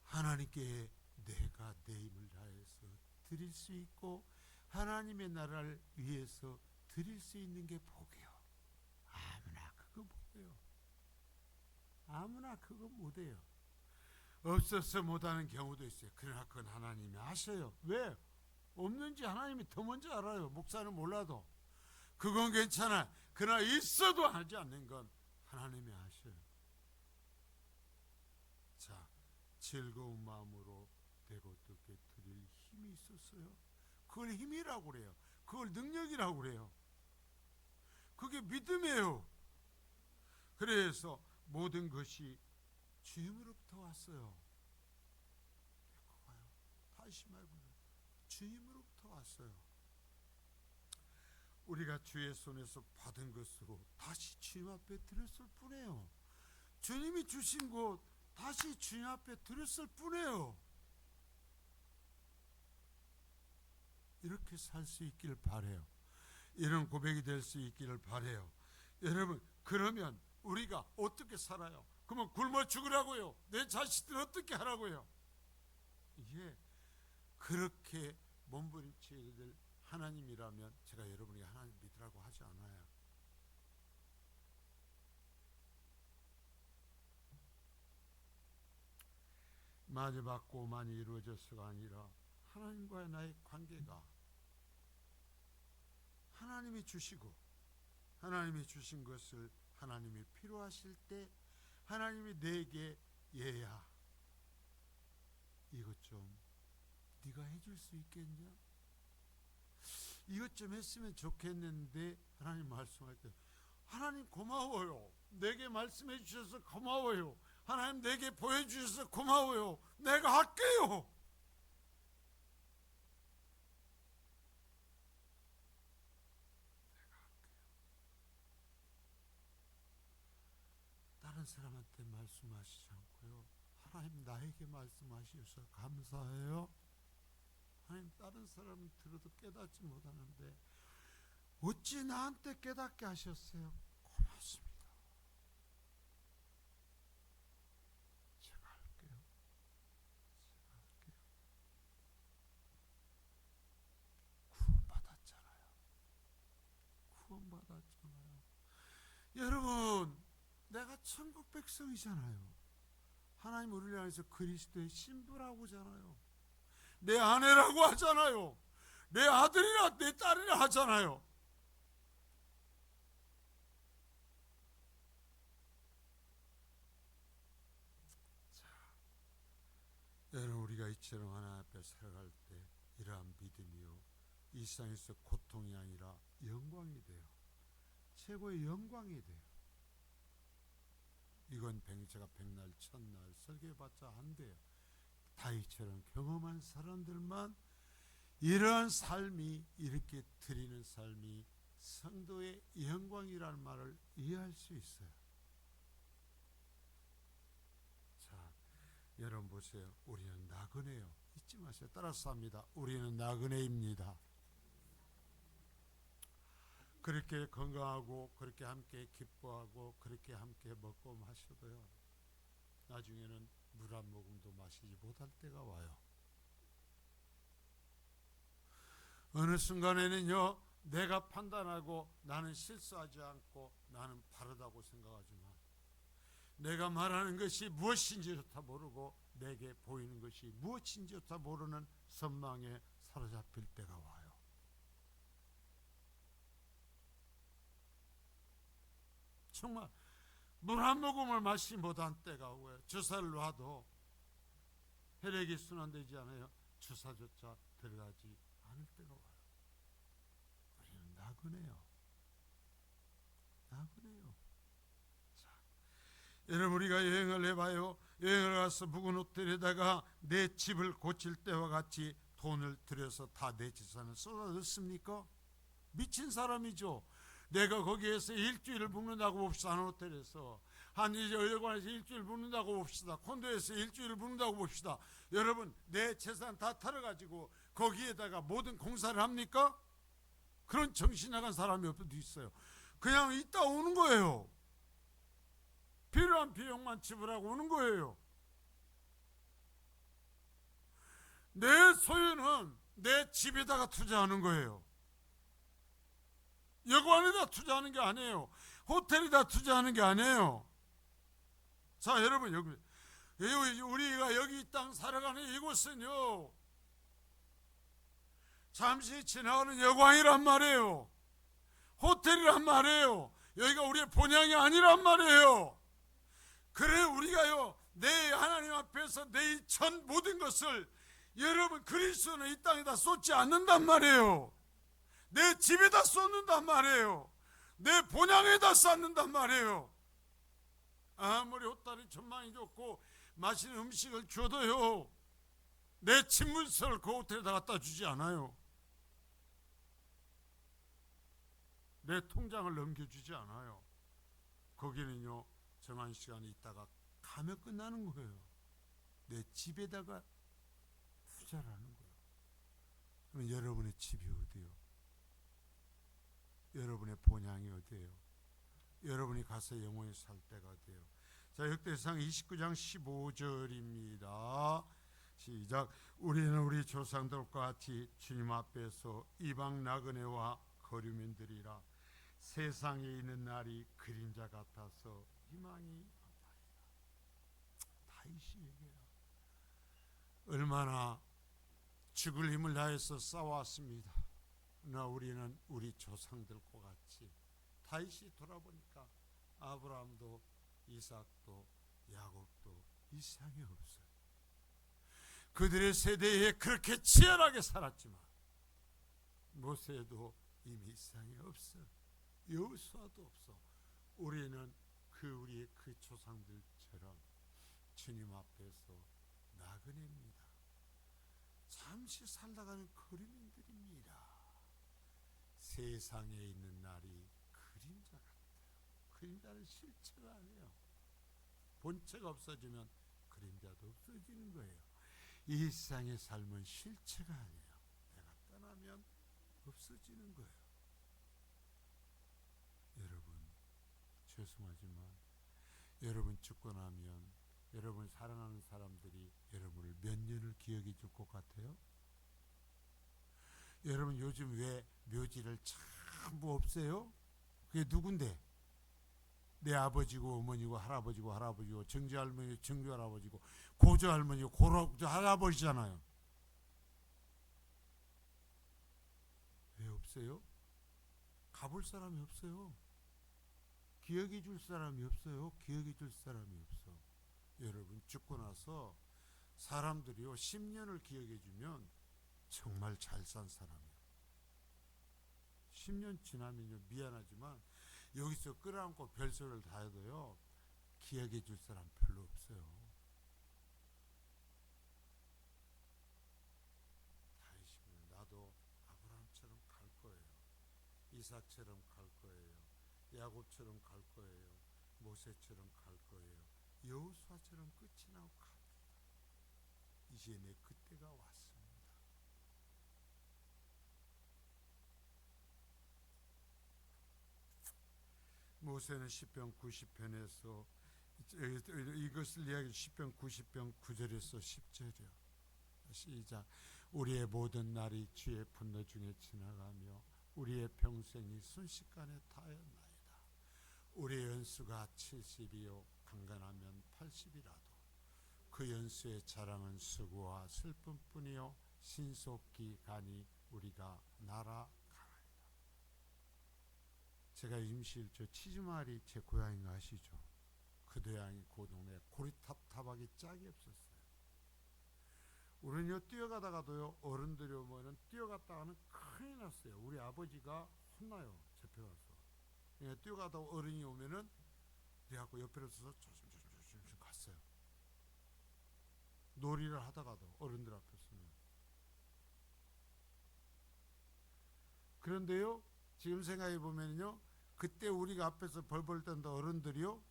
하나님께 내가 내 힘을 다해서 드릴 수 있고 하나님의 나라를 위해서 드릴 수 있는 게 복이요. 아무나 그거 못해요. 아무나 그거 못해요. 없어서 못하는 경우도 있어요. 그러나 그건 하나님이 아셔요. 왜? 없는지 하나님이 더 먼저 알아요. 목사는 몰라도. 그건 괜찮아. 그러나 있어도 하지 않는 건 하나님이 아셔요. 자, 즐거운 마음으로 되고 어떻게 드릴 힘이 있었어요. 그걸 힘이라고 그래요. 그걸 능력이라고 그래요. 그게 믿음이에요. 그래서 모든 것이 주님으로부터 왔어요. 봐요. 다시 말해보면 주님으로부터 왔어요. 우리가 주의 손에서 받은 것으로 다시 주님 앞에 드렸을 뿐이에요. 주님이 주신 것 다시 주님 앞에 드렸을 뿐이에요. 이렇게 살 수 있기를 바라요. 이런 고백이 될 수 있기를 바라요. 여러분, 그러면 우리가 어떻게 살아요? 그러면 굶어 죽으라고요? 내 자식들 어떻게 하라고요? 이게 그렇게 몸부림쳐야 될 하나님이라면 제가 여러분에게 하나님 믿으라고 하지 않아요. 많이 받고 많이 이루어져서가 아니라 하나님과의 나의 관계가 하나님이 주시고 하나님이 주신 것을 하나님이 필요하실 때 하나님이 내게 얘야 이것 좀 네가 해줄 수 있겠냐? 이것 좀 했으면 좋겠는데 하나님 말씀할 때 하나님 고마워요. 내게 말씀해 주셔서 고마워요. 하나님 내게 보여주셔서 고마워요. 내가 할게요. 다른 사람한테 말씀하시지 않고요. 하나님 나에게 말씀하셔서 감사해요. 하나님 다른 사람은 들어도 깨닫지 못하는데 어찌 나한테 깨닫게 하셨어요? 고맙습니다. 제가 할게요. 구원받았잖아요. 구원받았잖아요. 여러분, 내가 천국 백성이잖아요. 하나님 우리를 향해서 그리스도의 신부라고 하잖아요. 내 아내라고 하잖아요. 내 아들이라 내 딸이라 하잖아요. 자, 여러분 우리가 이처럼 하나님 앞에 살아갈 때 이러한 믿음이요 이 세상에서 고통이 아니라 영광이 돼요. 최고의 영광이 돼요. 이건 제가 백날 첫날 설교해봤자 안 돼요. 다윗처럼 경험한 사람들만 이러한 삶이, 이렇게 드리는 삶이 성도의 영광이라는 말을 이해할 수 있어요. 자, 여러분 보세요. 우리는 나그네요. 잊지 마세요. 따라서 합니다. 우리는 나그네입니다. 그렇게 건강하고 그렇게 함께 기뻐하고 그렇게 함께 먹고 마셔도요, 나중에는 물 한 모금도 마시지 못할 때가 와요. 어느 순간에는요, 내가 판단하고 나는 실수하지 않고 나는 바르다고 생각하지만 내가 말하는 것이 무엇인지조차 모르고 내게 보이는 것이 무엇인지조차 모르는 선망에 사로잡힐 때가 와요. 정말 물 한 모금을 마시지 못한 때가 오고요. 주사를 놔도 혈액이 순환되지 않아요. 주사조차 들어가지 않을 때가 와요. 우리는 나그네요. 나그네요. 자, 여러분, 우리가 여행을 해봐요. 여행을 가서 묵은 호텔에다가 내 집을 고칠 때와 같이 돈을 들여서 다 내 재산을 쏟아넣습니까? 미친 사람이죠. 내가 거기에서 일주일을 묵는다고 봅시다. 한 호텔에서, 한 여관에서 일주일 묵는다고 봅시다. 콘도에서 일주일을 묵는다고 봅시다. 여러분, 내 재산 다 털어가지고 거기에다가 모든 공사를 합니까? 그런 정신 나간 사람이 어디 있어요. 그냥 있다 오는 거예요. 필요한 비용만 지불하고 오는 거예요. 내 소유는 내 집에다가 투자하는 거예요. 여관에다 투자하는 게 아니에요. 호텔에다 투자하는 게 아니에요. 자, 여러분, 우리가 여기 이 땅 살아가는 이곳은요, 잠시 지나가는 여관이란 말이에요. 호텔이란 말이에요. 여기가 우리의 본향이 아니란 말이에요. 그래, 우리가요, 내 하나님 앞에서 내 전 모든 것을, 여러분, 그리스도는 이 땅에다 쏟지 않는단 말이에요. 내 집에다 쏟는단 말이에요. 내 본향에다 쏟는단 말이에요. 아무리 호텔이 전망이 좋고 맛있는 음식을 줘도요, 내 집문서를 그 호텔에다 갖다 주지 않아요. 내 통장을 넘겨주지 않아요. 거기는요, 정한 시간에 있다가 가면 끝나는 거예요. 내 집에다가 투자를 하는 거예요. 그럼 여러분의 집이 어디요? 여러분의 본향이 어디예요? 여러분이 가서 영원히 살 때가 어디예요? 자, 역대상 29장 15절입니다. 시작. 우리는 우리 조상들과 같이 주님 앞에서 이방 나그네와 거류민들이라. 세상에 있는 날이 그림자 같아서 희망이 없나이다. 다윗이 얘기해요. 얼마나 죽을 힘을 다해서 싸워왔습니다. 그러나 우리는 우리 조상들과 같이, 다윗이 돌아보니까 아브라함도 이삭도 야곱도 이 세상에 없어요. 그들의 세대에 그렇게 치열하게 살았지만 모세도 이미 이 세상에 없어. 여호수아도 없어. 우리는 우리의 그 조상들처럼 주님 앞에서 나그네입니다. 잠시 살다가는 거류민들입니다. 세상에 있는 날이 그림자 같아요. 그림자는 실체가 아니에요. 본체가 없어지면 그림자도 없어지는 거예요. 이 세상의 삶은 실체가 아니에요. 내가 떠나면 없어지는 거예요. 여러분, 죄송하지만 여러분 죽고 나면 여러분 사랑하는 사람들이 여러분을 몇 년을 기억해 줄 것 같아요? 여러분, 요즘 왜 묘지를 전부 없애요? 그게 누군데? 내 아버지고 어머니고 할아버지고 정지할머니고 정주할아버지고 고조할머니고 고조할아버지잖아요. 왜 없어요? 가볼 사람이 없어요. 기억해 줄 사람이 없어요. 기억해 줄 사람이 없어. 여러분, 죽고 나서 사람들이요, 10년을 기억해 주면 정말 잘 산 사람이에요. 10년 지나면요, 미안하지만 여기서 끌어안고 별소리를 다 해도요, 기억해 줄 사람 별로 없어요. 이삭처럼 갈 거예요. 야곱처럼 갈 거예요. 모세처럼 갈 거예요. 여호수아처럼 끝이 나고 갑니다. 이제 내 그때가 왔습니다. 모세는 시편 90편에서 이것을 이야기 시편 90편 9절에서 10절이요. 시작. 우리의 모든 날이 주의 분노 중에 지나가며 우리의 평생이 순식간에 다하였나이다. 우리의 연수가 70이요 강건하면 80이라도 그 연수의 자랑은 수고와 슬픔뿐이요 신속히 가니 우리가 날아가나이다. 제가 임실 저 치즈마을이 제 고향인 거 아시죠? 그 고향이 그 동네에 고리탑탑하기 짝이 없었어요. 우리는요 뛰어가다가도요 어른들이 오면은 뛰어갔다가는 큰일 났어요. 우리 아버지가 혼나요. 잡혀가서. 그러니까 뛰어가다가 어른이 오면은 그래갖고 옆에 서서 조심조심 갔어요. 놀이를 하다가도 어른들 앞에 서면. 그런데요 지금 생각해 보면요 그때 우리가 앞에서 벌벌 떤다 어른들이요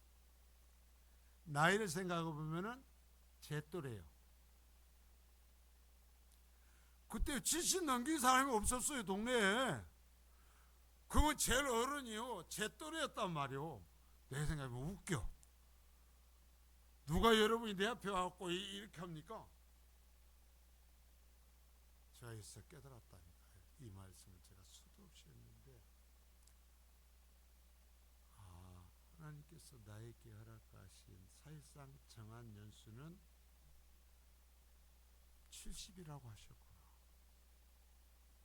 나이를 생각해 보면은 제 또래예요. 그때 70 넘긴 사람이 없었어요 동네에. 그건 제일 어른이요 제 또래였단 말이요. 내 생각해보면 웃겨. 누가 여러분이 내 앞에 와갖고 이렇게 합니까? 제가 여기서 깨달았다니까요. 이 말씀을 제가 수도 없이 했는데 하나님께서 나에게 허락하신 사실상 정한 연수는 70이라고 하셨구나.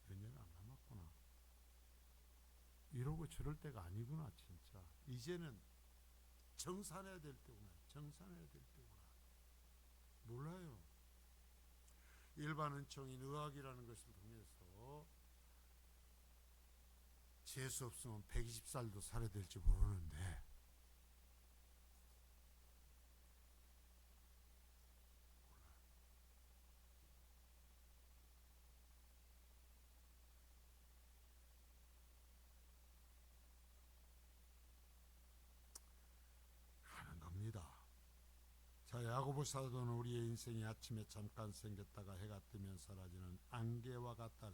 몇 년 안 남았구나. 이러고 저럴 때가 아니구나. 진짜 이제는 정산해야 될 때구나. 정산해야 될 때구나. 몰라요. 일반 은총인 의학이라는 것을 통해서 재수 없으면 120살도 살아야 될지 모르는데 하는 겁니다. 자, 야고보 사도는 우리의 인생이 아침에 잠깐 생겼다가 해가 뜨면 사라지는 안개와 같다.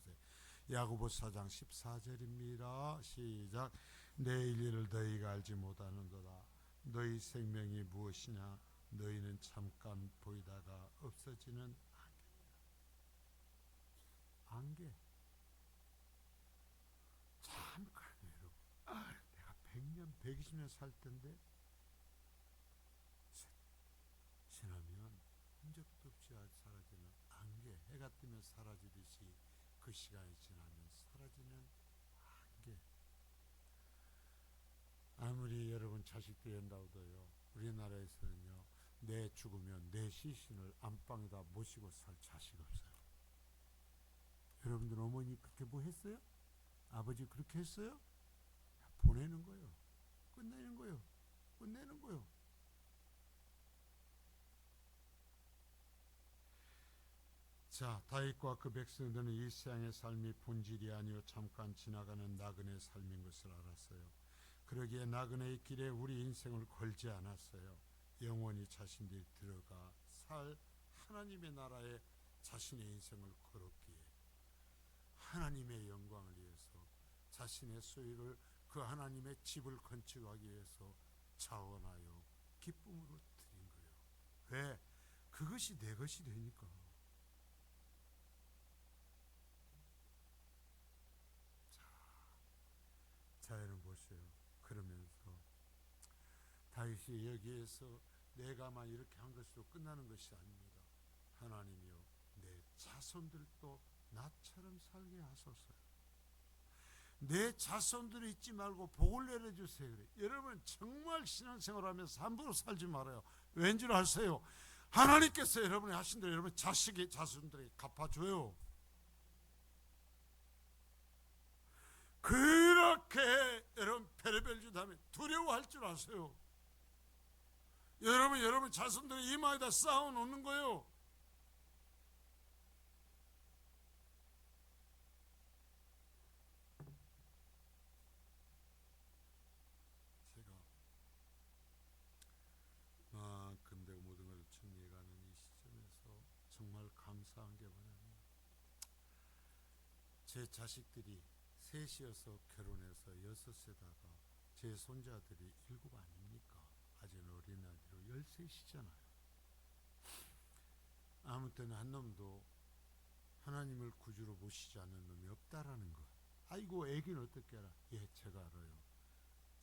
야고보 4장 14절입니다. 시작. 내일 일을 너희가 알지 못하는도다. 너희 생명이 무엇이냐? 너희는 잠깐 보이다가 없어지는 안개. 잠깐이에요. 내가 100년, 120년 살 텐데 지나면 흔적도 없이 사라지는 안개. 해가 뜨면 사라지듯이 그 시간이 지나면 사라지는 안개. 아무리 여러분 자식들이 한다고도요 우리나라에서는요 내 죽으면 내 시신을 안방에다 모시고 살 자식 없어요. 여러분들 어머니 그렇게 뭐 했어요? 아버지 그렇게 했어요? 보내는 거예요. 끝내는 거예요. 끝내는 거예요. 자, 다윗과 그 백성들은 이 세상의 삶이 본질이 아니요 잠깐 지나가는 나그네 삶인 것을 알았어요. 그러기에 나그네의 길에 우리 인생을 걸지 않았어요. 영원히 자신들이 들어가 살 하나님의 나라에 자신의 인생을 걸었기에 하나님의 영광을 위해서 자신의 소유를 그 하나님의 집을 건축하기 위해서 자원하여 기쁨으로 드린 거예요. 왜? 그것이 내 것이 되니까. 자, 여러분 보세요. 그러면서 다윗이 여기에서 내가만 이렇게 한 것으로 끝나는 것이 아닙니다. 하나님이여 내 자손들도 나처럼 살게 하소서. 내 자손들이 잊지 말고 복을 내려주세요. 그래. 여러분 정말 신앙생활하면서 함부로 살지 말아요. 왠 줄 아세요? 하나님께서 여러분이 하신 대로 여러분 자손들에게 갚아줘요. 그렇게 여러분 별의별 짓 하면 두려워할 줄 아세요. 여러분 자손들의 이마에다 쌓아 놓는 거예요. 제 자식들이 셋이어서 결혼해서 여섯에다가 제 손자들이 7 아닙니까? 아직 어린 아이로 13이잖아요. 아무튼 한 놈도 하나님을 구주로 모시지 않는 놈이 없다라는 것. 아이고 애기는 어떻게 알아? 예, 제가 알아요.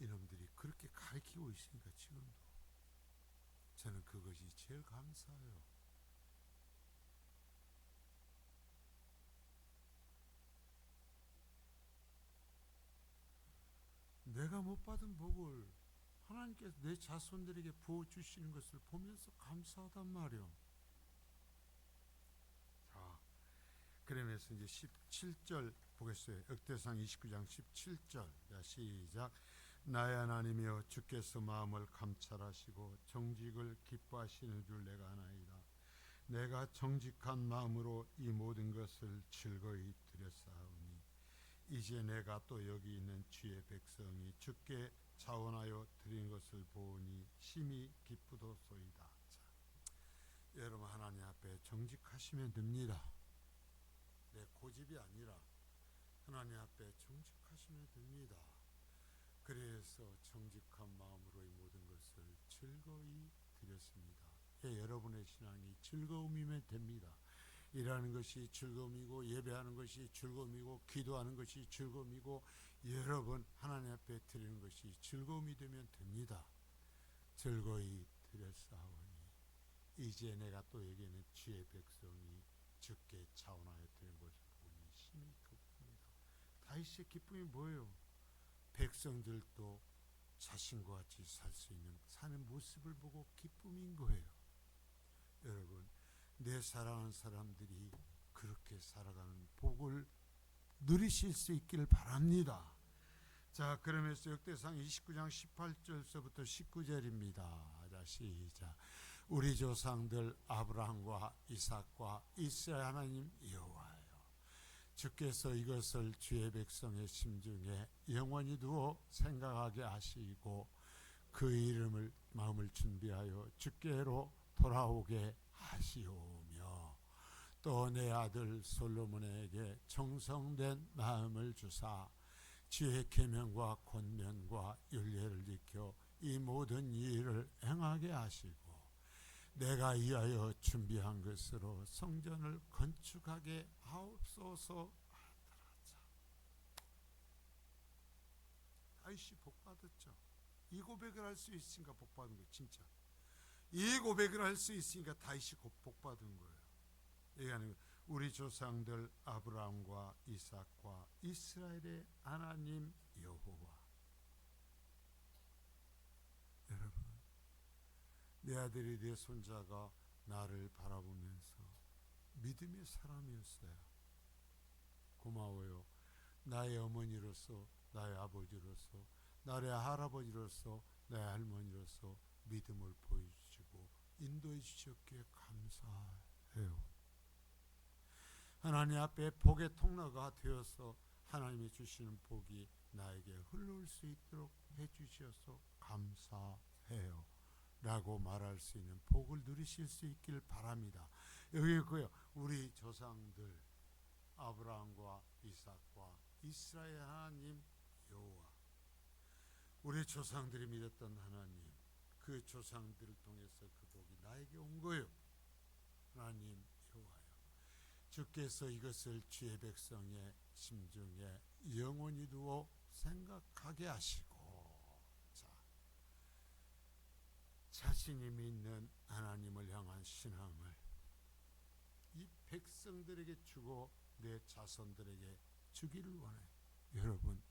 이놈들이 그렇게 가르치고 있으니까 지금도 저는 그것이 제일 감사해요. 내가 못 받은 복을 하나님께서 내 자손들에게 부어주시는 것을 보면서 감사하단 말이요. 자, 그러면서 이제 17절 보겠어요. 역대상 29장 17절. 자, 시작. 나의 하나님이여 주께서 마음을 감찰하시고 정직을 기뻐하시는 줄 내가 아나이다. 내가 정직한 마음으로 이 모든 것을 즐거이 드렸사오니 이제 내가 또 여기 있는 주의 백성이 주께 자원하여 드린 것을 보니 심히 기쁘도소이다. 자, 여러분 하나님 앞에 정직하시면 됩니다. 내 고집이 아니라 하나님 앞에 정직하시면 됩니다. 그래서 정직한 마음으로 이 모든 것을 즐거이 드렸습니다. 예, 여러분의 신앙이 즐거움이면 됩니다. 일하는 것이 즐거움이고 예배하는 것이 즐거움이고 기도하는 것이 즐거움이고 여러분 하나님 앞에 드리는 것이 즐거움이 되면 됩니다. 즐거이 드렸사오니 이제 내가 또 여기는 주의 백성이 주께 자원하여 드린 것을 보니 심히 기쁩니다. 다윗의 기쁨이 뭐예요? 백성들도 자신과 같이 살 수 있는 사는 모습을 보고 기쁨인 거예요. 여러분 내 사랑하는 사람들이 그렇게 살아가는 복을 누리실 수 있기를 바랍니다. 자, 그러면서 역대상 29장 18절서부터 19절입니다. 자, 시작. 우리 조상들 아브라함과 이삭과 이스라엘 하나님 여호와여, 주께서 이것을 주의 백성의 심중에 영원히 두어 생각하게 하시고 그 이름을 마음을 준비하여 주께로 돌아오게 하시오며 또 내 아들 솔로몬에게 정성된 마음을 주사 주의 계명과 권면과 율례를 지켜 이 모든 일을 행하게 하시고 내가 이하여 준비한 것으로 성전을 건축하게 하옵소서 하더라. 다윗이 복 받았죠. 이 고백을 할 수 있으니까 복 받은 거예요. 진짜 이 고백을 할 수 있으니까 다윗이 복 받은 거예요. 얘기하는 거예요. 우리 조상들 아브라함과 이삭과 이스라엘의 하나님 여호와. 여러분 내 아들이 내 손자가 나를 바라보면서 믿음의 사람이었어요. 고마워요. 나의 어머니로서 나의 아버지로서 나의 할아버지로서 나의 할머니로서 믿음을 보여주시고 인도해 주셨기에 감사해요. 하나님 앞에 복의 통로가 되어서 하나님이 주시는 복이 나에게 흘러올 수 있도록 해주셔서 감사해요 라고 말할 수 있는 복을 누리실 수 있기를 바랍니다. 여기 있고요. 우리 조상들 아브라함과 이삭과 이스라엘 하나님 여호와, 우리 조상들이 믿었던 하나님, 그 조상들을 통해서 그 복이 나에게 온 거예요. 하나님 여호와여, 주께서 이것을 주의 백성의 심중에 영원히 두어 생각하게 하시고, 자, 자신이 믿는 하나님을 향한 신앙을 이 백성들에게 주고 내 자손들에게 주기를 원해요.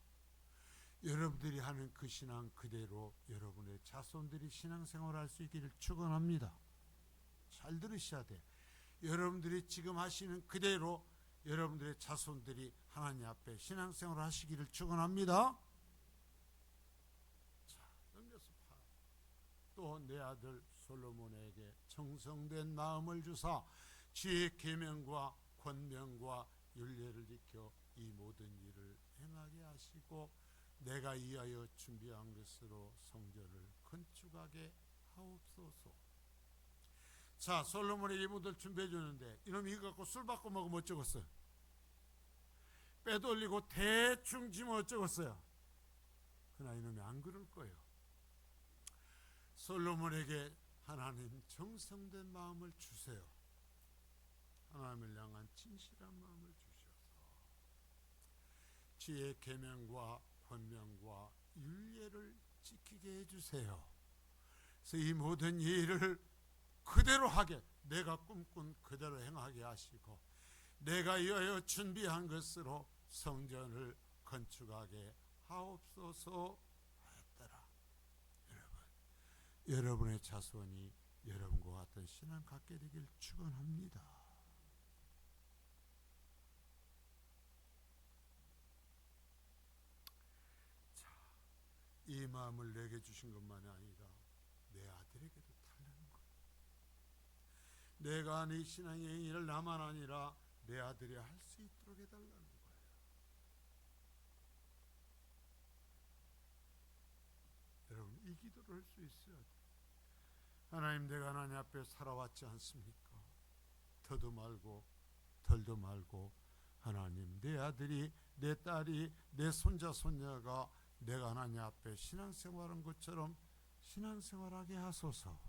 여러분들이 하는 그 신앙 그대로 여러분의 자손들이 신앙생활을 할 수 있기를 축원합니다. 잘 들으셔야 돼. 여러분들이 지금 하시는 그대로 여러분들의 자손들이 하나님 앞에 신앙생활을 하시기를 축원합니다. 자, 넘겨서 봐. 또 내 아들 솔로몬에게 정성된 마음을 주사 주의 계명과 권명과 율례를 지켜 이 모든 일을 행하게 하시고 내가 이하여 준비한 것으로 성전을 건축하게 하옵소서. 자, 솔로몬에게 이분들 준비해 주는데 이놈이 이거 갖고 술 받고 먹으면 어쩌겠어요? 빼돌리고 대충 지면 어쩌겠어요? 그러나 이놈이 안 그럴 거예요. 솔로몬에게 하나님 정성된 마음을 주세요. 하나님을 향한 진실한 마음을 주셔서 지혜의 계명과 권명과 율례를 지키게 해주세요. 그래서 이 모든 일을 그대로 하게, 내가 꿈꾼 그대로 행하게 하시고 내가 위하여 준비한 것으로 성전을 건축하게 하옵소서 하였더라. 여러분의 자손이 여러분과 같은 신앙 갖게 되길 축원합니다. 자, 이 마음을 내게 주신 것만이 아니라 내 아들에게도 달라는 거예요. 내가 네 신앙의 행위를 나만 아니라 내 아들이 할 수 있도록 해달라는 거예요. 여러분, 이 기도를 할 수 있어야 돼요. 하나님, 내가 하나님 앞에 살아왔지 않습니까? 더도 말고 덜도 말고 하나님, 내 아들이, 내 딸이, 내 손자 손녀가 내가 하나님 앞에 신앙생활한 것처럼 신앙생활하게 하소서.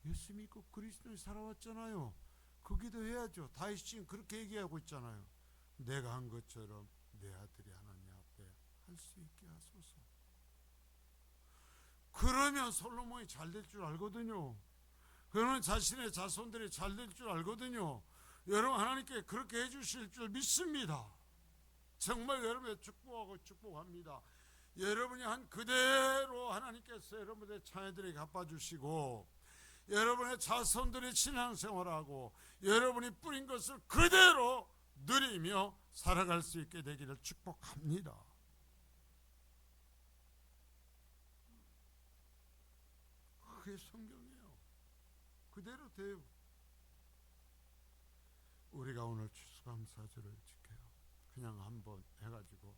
예수 믿고 그리스도에 살아왔잖아요. 그 기도 해야죠. 다윗이 지금 그렇게 얘기하고 있잖아요. 내가 한 것처럼 내 아들이 하나님 앞에 할 수 있게 하소서. 그러면 솔로몬이 잘 될 줄 알거든요. 그러면 자신의 자손들이 잘 될 줄 알거든요. 여러분, 하나님께 그렇게 해주실 줄 믿습니다. 정말 여러분의 축복하고 축복합니다. 여러분이 한 그대로 하나님께서 여러분의 자녀들에게 갚아주시고 여러분의 자손들이 신앙생활하고 여러분이 뿌린 것을 그대로 누리며 살아갈 수 있게 되기를 축복합니다. 그게 성경이에요. 그대로 돼요. 우리가 오늘 추수감사절을 지켜요. 그냥 한번 해가지고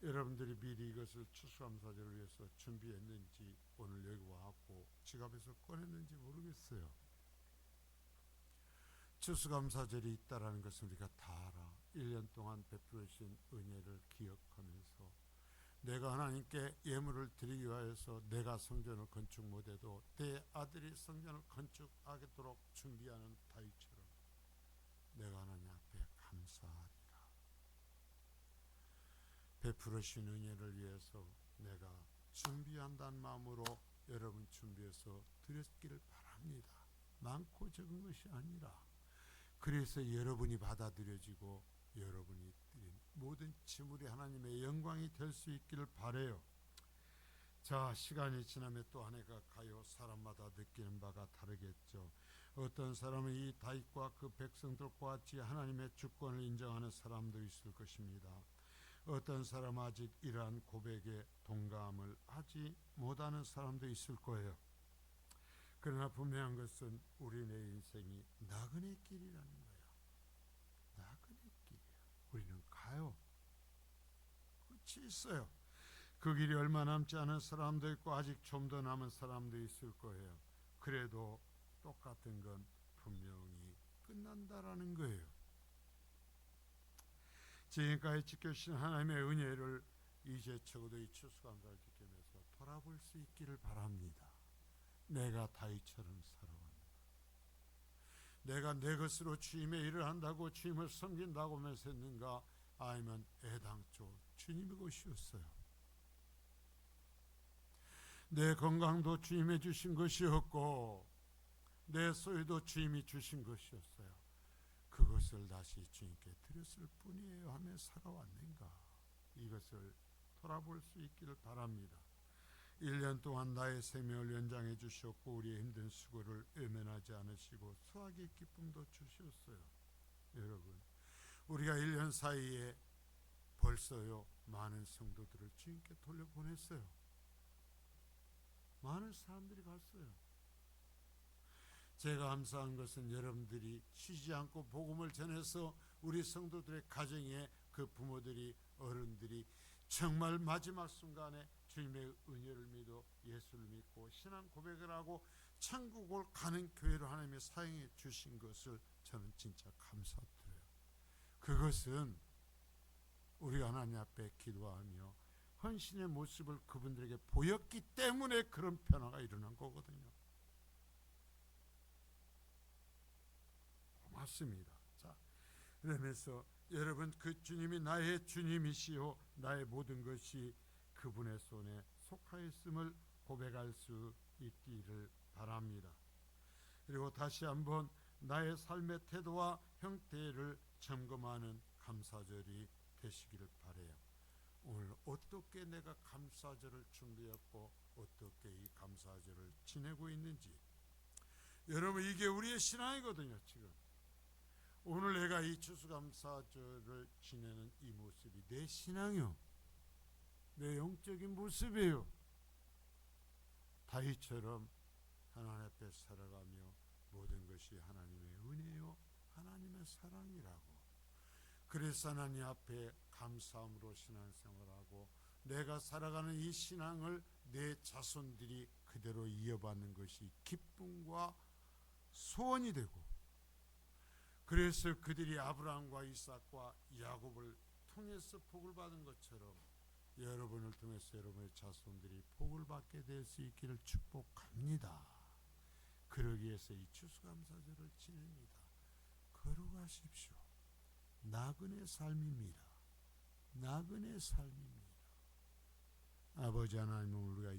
여러분들이 미리 이것을 추수감사절을 위해서 준비했는지 오늘 여기 와갖고 지갑에서 꺼냈는지 모르겠어요. 추수감사절이 있다라는 것을 우리가 다 알아. 1년 동안 베풀어 주신 은혜를 기억하면서 내가 하나님께 예물을 드리기 위해서 내가 성전을 건축 못해도 내 아들이 성전을 건축하도록 준비하는 다윗처럼 내가 하나님 앞에 감사하리라. 베풀어 주신 은혜를 위해서 내가 준비한다는 마음으로 여러분 준비해서 드렸기를 바랍니다. 많고 적은 것이 아니라 그래서 여러분이 받아들여지고 여러분이 드린 모든 지물이 하나님의 영광이 될 수 있기를 바라요. 자, 시간이 지나면 또 한 해가 가요. 사람마다 느끼는 바가 다르겠죠. 어떤 사람은 이 다윗과 그 백성들과 같이 하나님의 주권을 인정하는 사람도 있을 것입니다. 어떤 사람은 아직 이러한 고백에 동감을 하지 못하는 사람도 있을 거예요. 그러나 분명한 것은 우리의 인생이 나그네 길이라는 거예요. 나그네 길이에요. 우리는 가요. 끝이 있어요. 그 길이 얼마 남지 않은 사람도 있고 아직 좀 더 남은 사람도 있을 거예요. 그래도 똑같은 건 분명히 끝난다라는 거예요. 지금까지 지켜주신 하나님의 은혜를 이제 적어도 이 추수감사를 지키면서 돌아볼 수 있기를 바랍니다. 내가 다윗처럼 살아왔는가? 내가 내 것으로 주님의 일을 한다고 주님을 섬긴다고 하면서 했는가? 아니면 애당초 주님의 것이었어요. 내 건강도 주님이 주신 것이었고 내 소유도 주님이 주신 것이었어요. 그것을 다시 주님께 드렸을 뿐이에요 하며 살아왔는가? 이것을 돌아볼 수 있기를 바랍니다. 1년 동안 나의 생명을 연장해 주셨고 우리의 힘든 수고를 외면하지 않으시고 수확의 기쁨도 주셨어요. 여러분, 우리가 1년 사이에 벌써요 많은 성도들을 주님께 돌려보냈어요. 많은 사람들이 갔어요. 제가 감사한 것은 여러분들이 쉬지 않고 복음을 전해서 우리 성도들의 가정에 그 부모들이 어른들이 정말 마지막 순간에 주님의 은혜를 믿어 예수를 믿고 신앙 고백을 하고 천국을 가는 교회로 하나님이 사용해 주신 것을 저는 진짜 감사드려요. 그것은 우리가 하나님 앞에 기도하며 헌신의 모습을 그분들에게 보였기 때문에 그런 변화가 일어난 거거든요. 고맙습니다. 자, 그러면서 여러분, 그 주님이 나의 주님이시요 나의 모든 것이 그분의 손에 속하였음을 고백할 수 있기를 바랍니다. 그리고 다시 한번 나의 삶의 태도와 형태를 점검하는 감사절이 되시기를 바라요. 오늘 어떻게 내가 감사절을 준비했고 어떻게 이 감사절을 지내고 있는지, 여러분, 이게 우리의 신앙이거든요. 지금 오늘 내가 이 추수감사절을 지내는 이 모습이 내 신앙이요, 내 영적인 모습이에요. 다윗처럼 하나님 앞에 살아가며 모든 것이 하나님의 은혜요 하나님의 사랑이라고, 그래서 하나님 앞에 감사함으로 신앙생활하고 내가 살아가는 이 신앙을 내 자손들이 그대로 이어받는 것이 기쁨과 소원이 되고, 그래서 그들이 아브라함과 이삭과 야곱을 통해서 복을 받은 것처럼 여러분을 통해서 여러분의 자손들이 복을 받게 될 수 있기를 축복합니다. 그러기 위해서 이 추수감사절을 지냅니다. 거룩하십시오. 나그네 삶입니다. 나그네 삶입니다. 아버지 하나님, 우리가